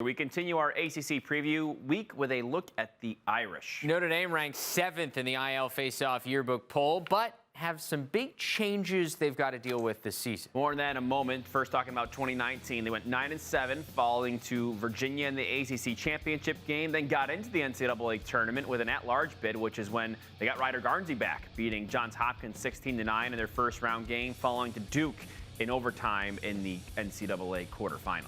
We continue our ACC preview week with a look at the Irish. Notre Dame ranked 7th in the IL Faceoff yearbook poll, but have some big changes they've got to deal with this season. More on that in a moment. First, talking about 2019. They went 9-7, falling to Virginia in the ACC championship game, then got into the NCAA tournament with an at-large bid, which is when they got Ryder Garnsey back, beating Johns Hopkins 16-9 in their first-round game, falling to Duke in overtime in the NCAA quarterfinals.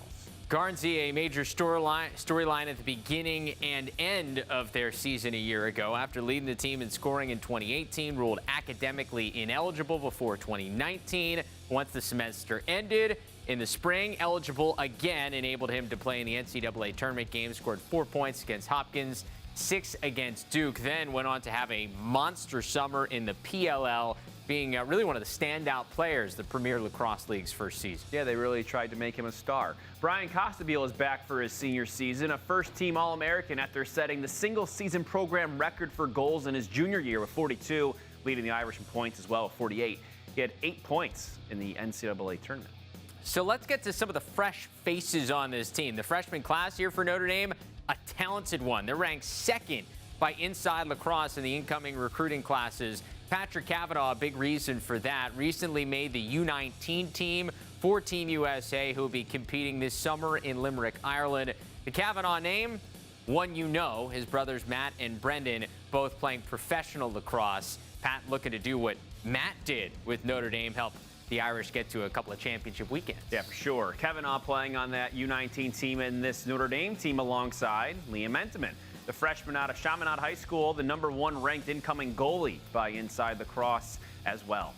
Garnsey, a major storyline at the beginning and end of their season a year ago. After leading the team in scoring in 2018, ruled academically ineligible before 2019. Once the semester ended, in the spring, eligible again, enabled him to play in the NCAA tournament game, scored 4 points against Hopkins, 6 against Duke, then went on to have a monster summer in the PLL, being really one of the standout players, the Premier Lacrosse League's first season. Yeah, they really tried to make him a star. Brian Kosta is back for his senior season, a first-team All-American after setting the single-season program record for goals in his junior year with 42, leading the Irish in points as well with 48. He had 8 points in the NCAA tournament. So let's get to some of the fresh faces on this team. The freshman class here for Notre Dame, a talented one. They're ranked 2nd by Inside Lacrosse in the incoming recruiting classes. Patrick Kavanagh, a big reason for that, recently made the U19 team for Team USA, who will be competing this summer in Limerick, Ireland. The Kavanagh name, one you know, his brothers Matt and Brendan, both playing professional lacrosse. Pat looking to do what Matt did with Notre Dame, help the Irish get to a couple of championship weekends. Yeah, for sure. Kavanagh playing on that U19 team and this Notre Dame team alongside Liam Entenmann, the freshman out of Chaminade High School, the #1 ranked incoming goalie by Inside Lacrosse as well.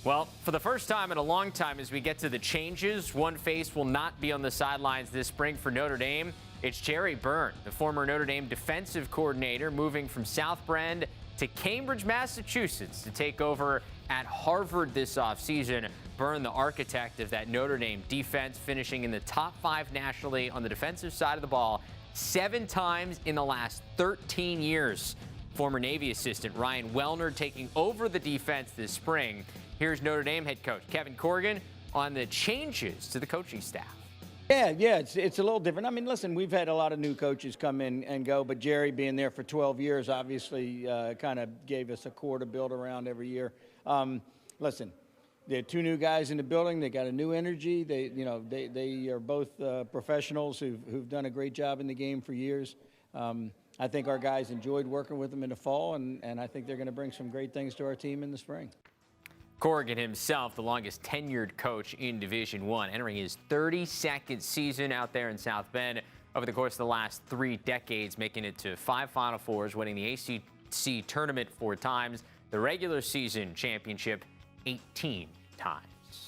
Well, for the first time in a long time, as we get to the changes, one face will not be on the sidelines this spring for Notre Dame. It's Jerry Byrne, the former Notre Dame defensive coordinator, moving from South Bend to Cambridge, Massachusetts to take over at Harvard this offseason. Byrne, the architect of that Notre Dame defense, finishing in the top 5 nationally on the defensive side of the ball 7 times in the last 13 years. Former Navy assistant Ryan Wellner taking over the defense this spring. Here's Notre Dame head coach Kevin Corrigan on the changes to the coaching staff. Yeah, it's a little different. I mean, listen, we've had a lot of new coaches come in and go, but Jerry being there for 12 years obviously kind of gave us a core to build around every year. Listen, there are 2 new guys in the building. They got a new energy. They are both professionals who've done a great job in the game for years. I think our guys enjoyed working with them in the fall, and I think they're going to bring some great things to our team in the spring. Corrigan himself, the longest tenured coach in Division I, entering his 32nd season out there in South Bend over the course of the last 3 decades, making it to 5 Final Fours, winning the ACC tournament 4 times, the regular season championship 18 times.